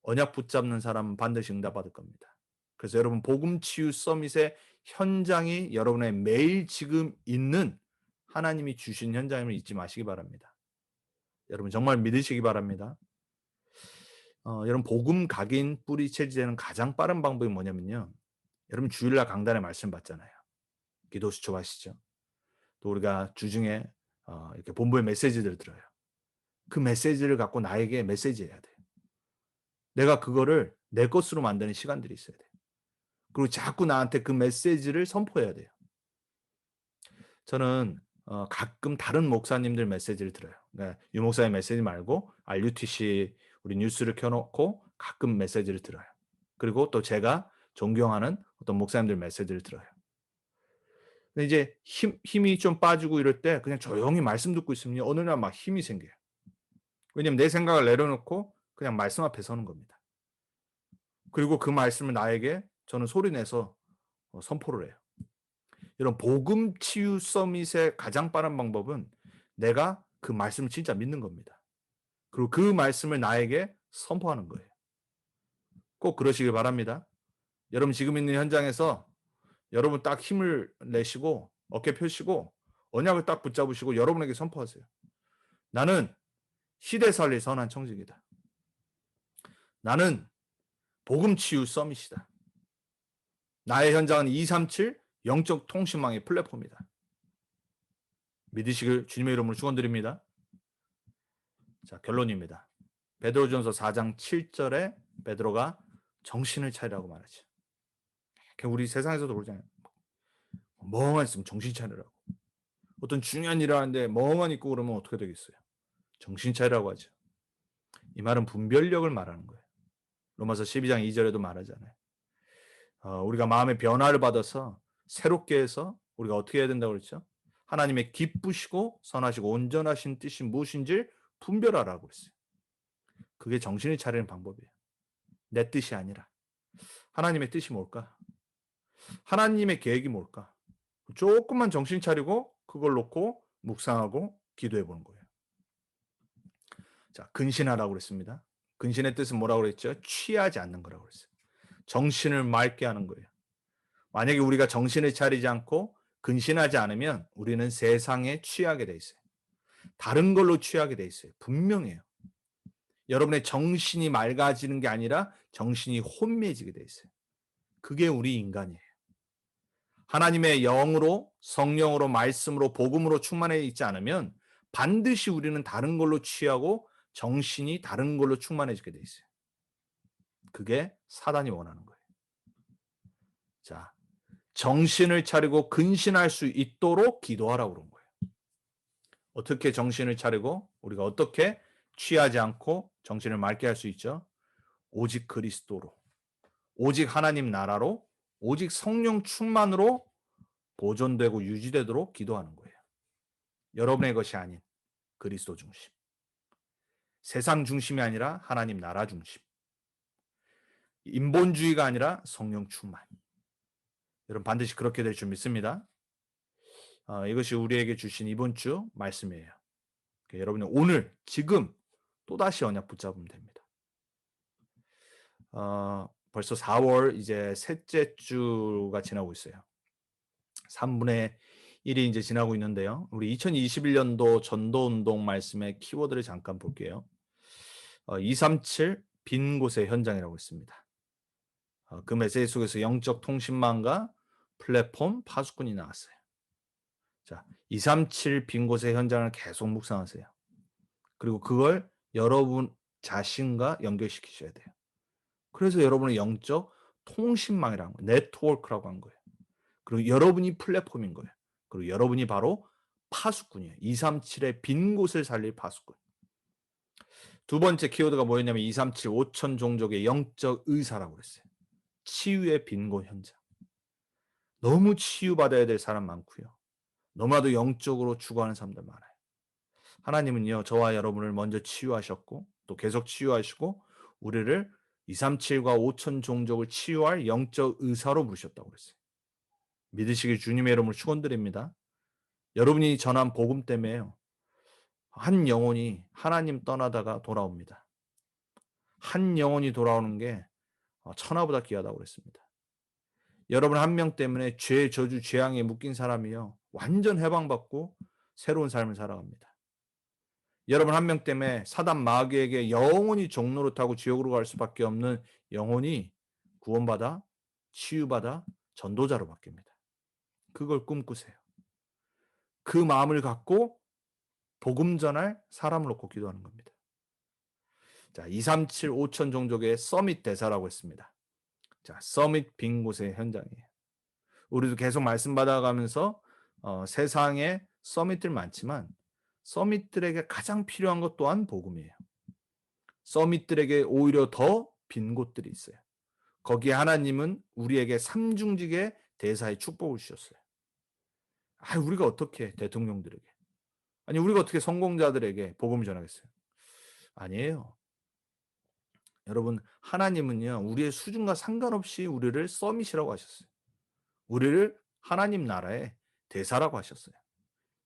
언약 붙잡는 사람은 반드시 응답받을 겁니다. 그래서 여러분 복음 치유 서밋의 현장이 여러분의 매일 지금 있는 하나님이 주신 현장임을 잊지 마시기 바랍니다. 여러분 정말 믿으시기 바랍니다. 여러분 복음 각인 뿌리 채지되는 가장 빠른 방법이 뭐냐면요. 여러분 주일날 강단에 말씀 받잖아요. 기도 수첩하시죠. 또 우리가 주중에 이렇게 본부의 메시지들을 들어요. 그 메시지를 갖고 나에게 메시지해야 돼요. 내가 그거를 내 것으로 만드는 시간들이 있어야 돼요. 그리고 자꾸 나한테 그 메시지를 선포해야 돼요. 저는 가끔 다른 목사님들 메시지를 들어요. 그러니까 유 목사의 메시지 말고 RUTC 우리 뉴스를 켜놓고 가끔 메시지를 들어요. 그리고 또 제가 존경하는 어떤 목사님들 메시지를 들어요. 근데 이제 힘이 좀 빠지고 이럴 때 그냥 조용히 말씀 듣고 있으면 어느 날 막 힘이 생겨요. 왜냐면 내 생각을 내려놓고 그냥 말씀 앞에 서는 겁니다. 그리고 그 말씀을 나에게 저는 소리내서 선포를 해요. 이런 복음 치유 서밋의 가장 빠른 방법은 내가 그 말씀을 진짜 믿는 겁니다. 그리고 그 말씀을 나에게 선포하는 거예요. 꼭 그러시길 바랍니다. 여러분 지금 있는 현장에서 여러분 딱 힘을 내시고 어깨 펴시고 언약을 딱 붙잡으시고 여러분에게 선포하세요. 나는 시대 살릴 선한 청직이다. 나는 복음 치유 서밋이다. 나의 현장은 237 영적 통신망의 플랫폼이다. 믿으시길 주님의 이름으로 축원드립니다. 자, 결론입니다. 베드로전서 4장 7절에 베드로가 정신을 차리라고 말하죠. 우리 세상에서도 그러잖아요. 멍하니 있으면 정신 차리라고. 어떤 중요한 일을 하는데 멍하니 있고 그러면 어떻게 되겠어요? 정신 차리라고 하죠. 이 말은 분별력을 말하는 거예요. 로마서 12장 2절에도 말하잖아요. 우리가 마음의 변화를 받아서 새롭게 해서 우리가 어떻게 해야 된다고 그랬죠? 하나님의 기쁘시고 선하시고 온전하신 뜻이 무엇인지 분별하라고 그랬어요. 그게 정신을 차리는 방법이에요. 내 뜻이 아니라 하나님의 뜻이 뭘까? 하나님의 계획이 뭘까? 조금만 정신 차리고 그걸 놓고 묵상하고 기도해 보는 거예요. 자, 근신하라고 그랬습니다. 근신의 뜻은 뭐라고 그랬죠? 취하지 않는 거라고 그랬어요. 정신을 맑게 하는 거예요. 만약에 우리가 정신을 차리지 않고 근신하지 않으면 우리는 세상에 취하게 돼 있어요. 다른 걸로 취하게 돼 있어요. 분명해요. 여러분의 정신이 맑아지는 게 아니라 정신이 혼미해지게 돼 있어요. 그게 우리 인간이에요. 하나님의 영으로 성령으로 말씀으로 복음으로 충만해 있지 않으면 반드시 우리는 다른 걸로 취하고 정신이 다른 걸로 충만해지게 돼 있어요. 그게 사단이 원하는 거예요. 자, 정신을 차리고 근신할 수 있도록 기도하라고 그런 거예요. 어떻게 정신을 차리고 우리가 어떻게 취하지 않고 정신을 맑게 할 수 있죠? 오직 그리스도로, 오직 하나님 나라로, 오직 성령 충만으로 보존되고 유지되도록 기도하는 거예요. 여러분의 것이 아닌 그리스도 중심. 세상 중심이 아니라 하나님 나라 중심. 인본주의가 아니라 성령 충만. 여러분 반드시 그렇게 될 줄 믿습니다. 이것이 우리에게 주신 이번 주 말씀이에요. 여러분이 오늘 지금 또다시 언약 붙잡으면 됩니다. 벌써 4월 이제 셋째 주가 지나고 있어요. 3분의 1이 이제 지나고 있는데요. 우리 2021년도 전도운동 말씀의 키워드를 잠깐 볼게요. 237 빈 곳의 현장이라고 했습니다. 그 메시지 속에서 영적 통신망과 플랫폼 파수꾼이 나왔어요. 자, 237 빈 곳의 현장을 계속 묵상하세요. 그리고 그걸 여러분 자신과 연결시키셔야 돼요. 그래서 여러분의 영적 통신망이라는 거예요. 네트워크라고 한 거예요. 그리고 여러분이 플랫폼인 거예요. 그리고 여러분이 바로 파수꾼이에요. 237의 빈 곳을 살릴 파수꾼. 두 번째 키워드가 뭐였냐면 237 5천 종족의 영적 의사라고 그랬어요. 치유의 빈 곳 현장. 너무 치유받아야 될 사람 많고요. 너무나도 영적으로 죽어가는 사람들 많아요. 하나님은요, 저와 여러분을 먼저 치유하셨고 또 계속 치유하시고 우리를 237과 5천 종족을 치유할 영적 의사로 부르셨다고 그랬어요. 믿으시길 주님의 이름으로 축원드립니다. 여러분이 전한 복음 때문에요. 한 영혼이 하나님 떠나다가 돌아옵니다. 한 영혼이 돌아오는 게 천하보다 귀하다고 그랬습니다. 여러분 한 명 때문에 죄, 저주, 재앙에 묶인 사람이요. 완전 해방받고 새로운 삶을 살아갑니다. 여러분 한 명 때문에 사단 마귀에게 영원히 종로를 타고 지옥으로 갈 수밖에 없는 영혼이 구원받아 치유받아 전도자로 바뀝니다. 그걸 꿈꾸세요. 그 마음을 갖고 복음 전할 사람을 놓고 기도하는 겁니다. 자, 237 5천 종족의 서밋 대사라고 했습니다. 자, 서밋 빈 곳의 현장이에요. 우리도 계속 말씀 받아가면서 세상에 서밋들 많지만 서밋들에게 가장 필요한 것 또한 복음이에요. 서밋들에게 오히려 더 빈 곳들이 있어요. 거기에 하나님은 우리에게 삼중직의 대사의 축복을 주셨어요. 우리가 어떻게 대통령들에게, 아니 우리가 어떻게 성공자들에게 복음을 전하겠어요? 아니에요. 여러분, 하나님은요, 우리의 수준과 상관없이 우리를 서밋이라고 하셨어요. 우리를 하나님 나라의 대사라고 하셨어요.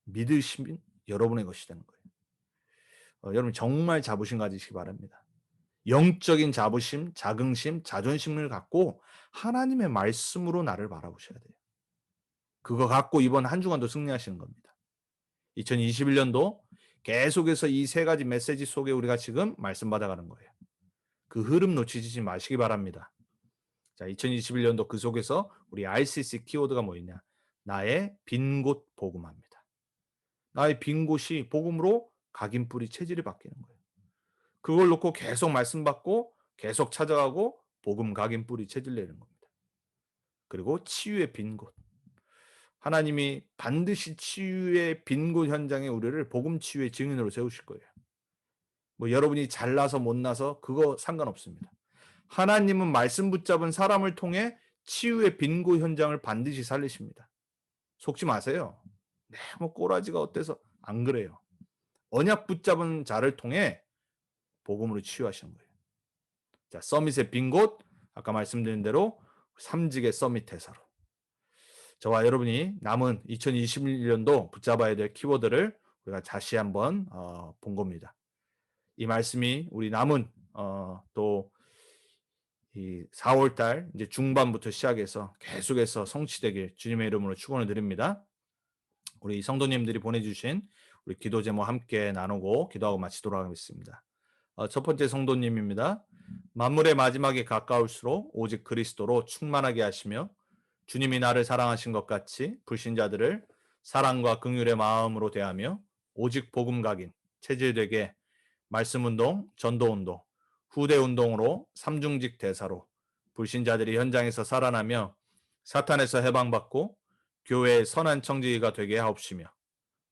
믿으시면 여러분의 것이 되는 거예요. 여러분 정말 자부심 가지시기 바랍니다. 영적인 자부심, 자긍심, 자존심을 갖고 하나님의 말씀으로 나를 바라보셔야 돼요. 그거 갖고 이번 한 주간도 승리하시는 겁니다. 2021년도 계속해서 이 세 가지 메시지 속에 우리가 지금 말씀 받아가는 거예요. 그 흐름 놓치지 마시기 바랍니다. 자, 2021년도 그 속에서 우리 RCC 키워드가 뭐였냐? 나의 빈 곳 복음합니다. 나의 빈 곳이 복음으로 각인뿌리 체질이 바뀌는 거예요. 그걸 놓고 계속 말씀 받고 계속 찾아가고 복음 각인뿌리 체질 내는 겁니다. 그리고 치유의 빈 곳. 하나님이 반드시 치유의 빈 곳 현장에 우리를 복음 치유의 증인으로 세우실 거예요. 뭐 여러분이 잘나서 못나서 그거 상관없습니다. 하나님은 말씀 붙잡은 사람을 통해 치유의 빈 곳 현장을 반드시 살리십니다. 속지 마세요. 뭐 꼬라지가 어때서 안 그래요. 언약 붙잡은 자를 통해 복음으로 치유하시는 거예요. 자, 서밋의 빈 곳, 아까 말씀드린 대로 삼직의 서밋 대사로. 저와 여러분이 남은 2021년도 붙잡아야 될 키워드를 우리가 다시 한번 본 겁니다. 이 말씀이 우리 남은 또 이 4월달 이제 중반부터 시작해서 계속해서 성취되길 주님의 이름으로 축원을 드립니다. 우리 성도님들이 보내주신 우리 기도 제목 함께 나누고 기도하고 마치도록 하겠습니다. 첫 번째 성도님입니다. 만물의 마지막에 가까울수록 오직 그리스도로 충만하게 하시며 주님이 나를 사랑하신 것 같이 불신자들을 사랑과 긍휼의 마음으로 대하며 오직 복음 각인, 체질되게 말씀운동, 전도운동, 후대운동으로 삼중직 대사로 불신자들이 현장에서 살아나며 사탄에서 해방받고 교회의 선한 청지기가 되게 하옵시며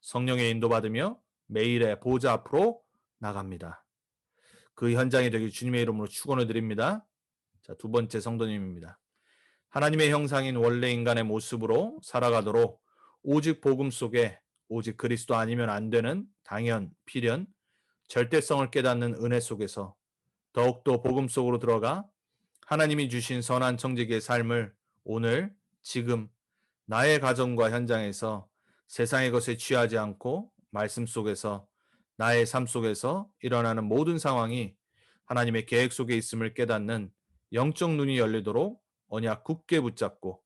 성령의 인도받으며 매일의 보좌 앞으로 나갑니다. 그 현장이 되길 주님의 이름으로 축원을 드립니다. 자, 두 번째 성도님입니다. 하나님의 형상인 원래 인간의 모습으로 살아가도록 오직 복음 속에 오직 그리스도 아니면 안 되는 당연, 필연, 절대성을 깨닫는 은혜 속에서 더욱더 복음 속으로 들어가 하나님이 주신 선한 청지기의 삶을 오늘, 지금 나의 가정과 현장에서 세상의 것에 취하지 않고 말씀 속에서 나의 삶 속에서 일어나는 모든 상황이 하나님의 계획 속에 있음을 깨닫는 영적 눈이 열리도록 언약 굳게 붙잡고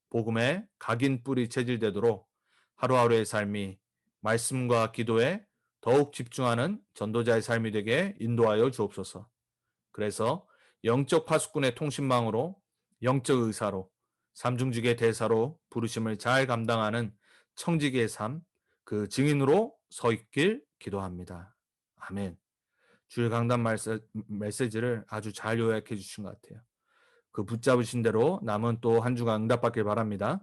복음의 각인 뿌리 체질되도록 하루하루의 삶이 말씀과 기도에 더욱 집중하는 전도자의 삶이 되게 인도하여 주옵소서. 그래서 영적 파수꾼의 통신망으로 영적 의사로 삼중직의 대사로 부르심을 잘 감당하는 청지기의 삶, 그 증인으로 서 있길 기도합니다. 아멘. 주일 강단 메시지를 아주 잘 요약해 주신 것 같아요. 그 붙잡으신 대로 남은 또 한 주간 응답받길 바랍니다.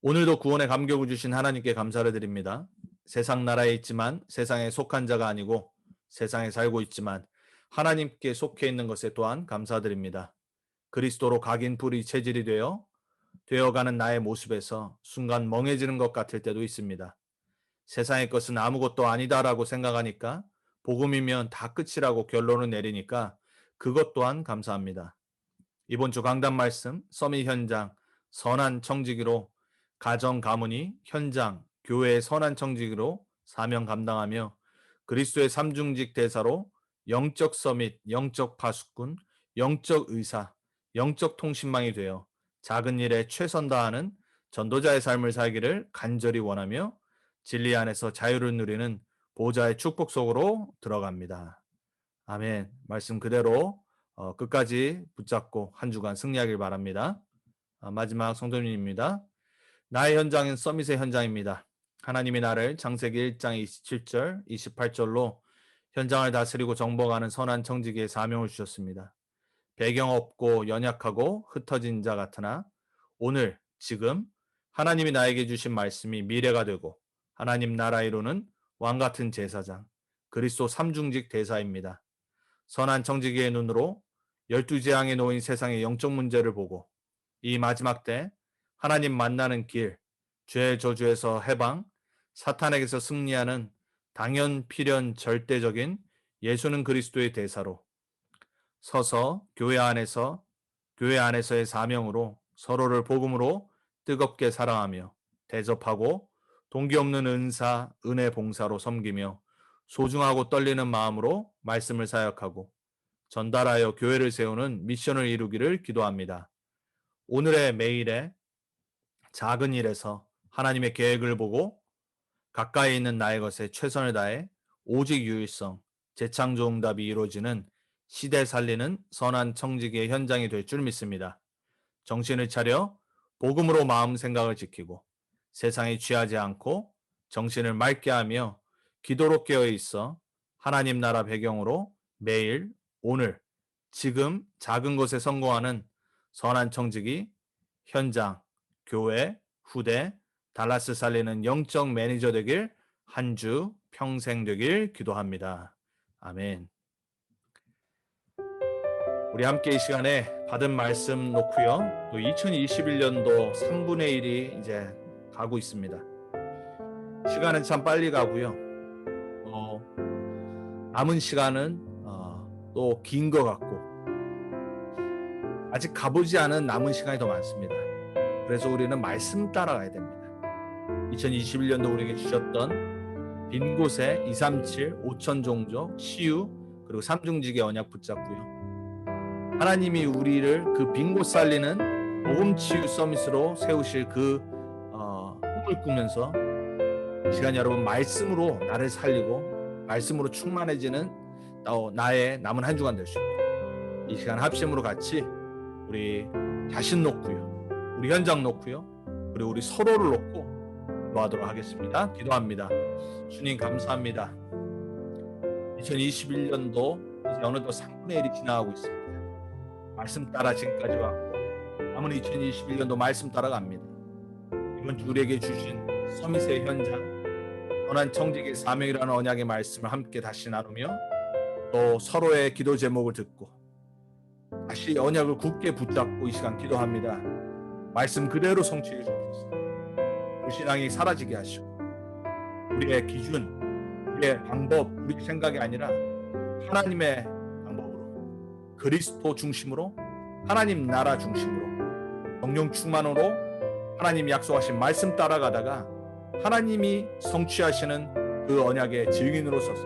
오늘도 구원의 감격을 주신 하나님께 감사를 드립니다. 세상 나라에 있지만 세상에 속한 자가 아니고 세상에 살고 있지만 하나님께 속해 있는 것에 또한 감사드립니다. 그리스도로 각인 뿌리 체질이 되어가는 나의 모습에서 순간 멍해지는 것 같을 때도 있습니다. 세상의 것은 아무것도 아니다라고 생각하니까 복음이면 다 끝이라고 결론을 내리니까 그것 또한 감사합니다. 이번 주 강단 말씀 서밋 현장 선한 청지기로 가정 가문이 현장 교회의 선한 청지기로 사명 감당하며 그리스도의 삼중직 대사로 영적 서밋, 영적 파수꾼, 영적 의사, 영적 통신망이 되어 작은 일에 최선 다하는 전도자의 삶을 살기를 간절히 원하며 진리 안에서 자유를 누리는 보좌의 축복 속으로 들어갑니다. 아멘. 말씀 그대로 끝까지 붙잡고 한 주간 승리하길 바랍니다. 마지막 성도님입니다. 나의 현장은 서밋의 현장입니다. 하나님이 나를 창세기 1장 27절, 28절로 현장을 다스리고 정복하는 선한 청지기의 사명을 주셨습니다. 배경 없고 연약하고 흩어진 자 같으나 오늘 지금 하나님이 나에게 주신 말씀이 미래가 되고 하나님 나라 이루는 왕같은 제사장 그리스도 삼중직 대사입니다. 선한 청지기의 눈으로 12재앙에 놓인 세상의 영적 문제를 보고 이 마지막 때 하나님 만나는 길, 죄의 저주에서 해방, 사탄에게서 승리하는 당연 필연 절대적인 예수는 그리스도의 대사로 서서 교회 안에서의 사명으로 서로를 복음으로 뜨겁게 사랑하며 대접하고 동기 없는 은사, 은혜 봉사로 섬기며 소중하고 떨리는 마음으로 말씀을 사역하고 전달하여 교회를 세우는 미션을 이루기를 기도합니다. 오늘의 매일의 작은 일에서 하나님의 계획을 보고 가까이 있는 나의 것에 최선을 다해 오직 유일성, 재창조 응답이 이루어지는 시대 살리는 선한 청지기의 현장이 될 줄 믿습니다. 정신을 차려 복음으로 마음 생각을 지키고 세상에 취하지 않고 정신을 맑게 하며 기도로 깨어 있어 하나님 나라 배경으로 매일 오늘 지금 작은 것에 성공하는 선한 청지기 현장 교회 후대 달라스 살리는 영적 매니저 되길 한 주 평생 되길 기도합니다. 아멘. 우리 함께 이 시간에 받은 말씀 놓고요. 또 2021년도 3분의 1이 이제 가고 있습니다. 시간은 참 빨리 가고요. 남은 시간은 또 긴 것 같고 아직 가보지 않은 남은 시간이 더 많습니다. 그래서 우리는 말씀 따라가야 됩니다. 2021년도 우리에게 주셨던 빈 곳에 237, 5천 종족, 치유 그리고 삼중직의 언약 붙잡고요. 하나님이 우리를 그 빈 곳 살리는 복음치유 서밋으로 세우실 그 꿈을 꾸면서 이 시간 여러분 말씀으로 나를 살리고 말씀으로 충만해지는 나의 남은 한 주간 될 수 있도록 이 시간 합심으로 같이 우리 자신 놓고요. 우리 현장 놓고요. 그리고 우리 서로를 놓고 기도하도록 하겠습니다. 기도합니다. 주님 감사합니다. 2021년도 이제 어느덧 3분의 1이 지나가고 있습니다. 말씀 따라 지금까지 왔고 남은 2021년도 말씀 따라갑니다. 이번 주 우리에게 주신 서밋의 현장 선한 청지기의 사명이라는 언약의 말씀을 함께 다시 나누며 또 서로의 기도 제목을 듣고 다시 언약을 굳게 붙잡고 이 시간 기도합니다. 말씀 그대로 성취해 주옵소서. 불신앙이 사라지게 하시고 우리의 기준, 우리의 방법, 우리의 생각이 아니라 하나님의 방법으로 그리스도 중심으로 하나님 나라 중심으로 성령 충만으로 하나님 약속하신 말씀 따라가다가 하나님이 성취하시는 그 언약의 증인으로 서서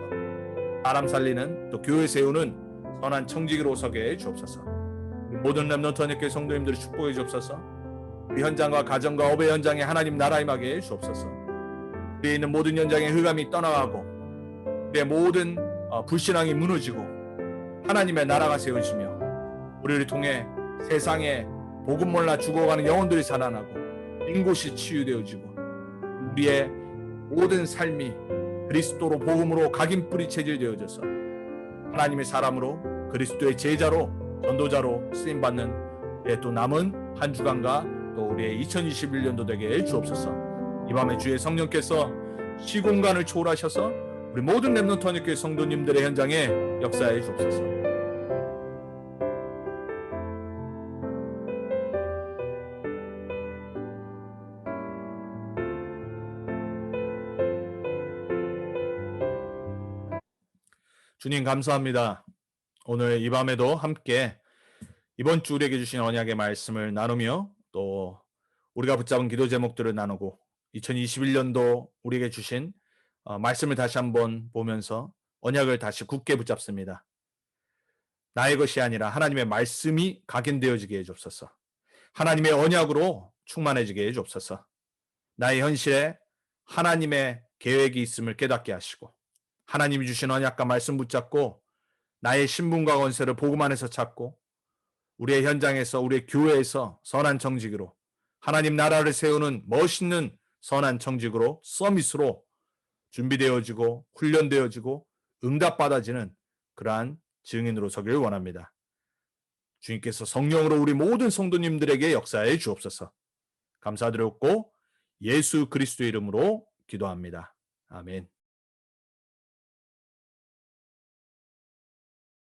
사람 살리는 또 교회 세우는 선한 청지기로 서게 해 주옵소서. 모든 렘넌트 언약교회 성도님들을 축복해 주옵소서. 우리 현장과 가정과 업의 현장에 하나님 나라 임하게 해 주옵소서. 우리에 있는 모든 현장의 흑암이 떠나가고 우리의 모든 불신앙이 무너지고 하나님의 나라가 세워지며 우리를 통해 세상에 복음 몰라 죽어가는 영혼들이 살아나고 빈 곳이 치유되어지고 우리의 모든 삶이 그리스도로 복음으로 각인뿌리 체질되어져서 하나님의 사람으로 그리스도의 제자로 전도자로 쓰임받는 또 남은 한 주간과 또 우리의 2021년도 되게 주옵소서. 이 밤에 주의 성령께서 시공간을 초월하셔서 우리 모든 렘넌트 헌혈교회 성도님들의 현장에 역사해 주옵소서. 주님 감사합니다. 오늘 이 밤에도 함께 이번 주 우리에게 주신 언약의 말씀을 나누며 또 우리가 붙잡은 기도 제목들을 나누고 2021년도 우리에게 주신 말씀을 다시 한번 보면서 언약을 다시 굳게 붙잡습니다. 나의 것이 아니라 하나님의 말씀이 각인되어지게 해주옵소서. 하나님의 언약으로 충만해지게 해주옵소서. 나의 현실에 하나님의 계획이 있음을 깨닫게 하시고 하나님이 주신 언약과 말씀 붙잡고 나의 신분과 권세를 복음 안에서 찾고 우리의 현장에서 우리의 교회에서 선한 정직으로 하나님 나라를 세우는 멋있는 선한 정직으로 서밋으로 준비되어지고 훈련되어지고 응답받아지는 그러한 증인으로 서길 원합니다. 주님께서 성령으로 우리 모든 성도님들에게 역사해 주옵소서. 감사드렸고 예수 그리스도 이름으로 기도합니다. 아멘.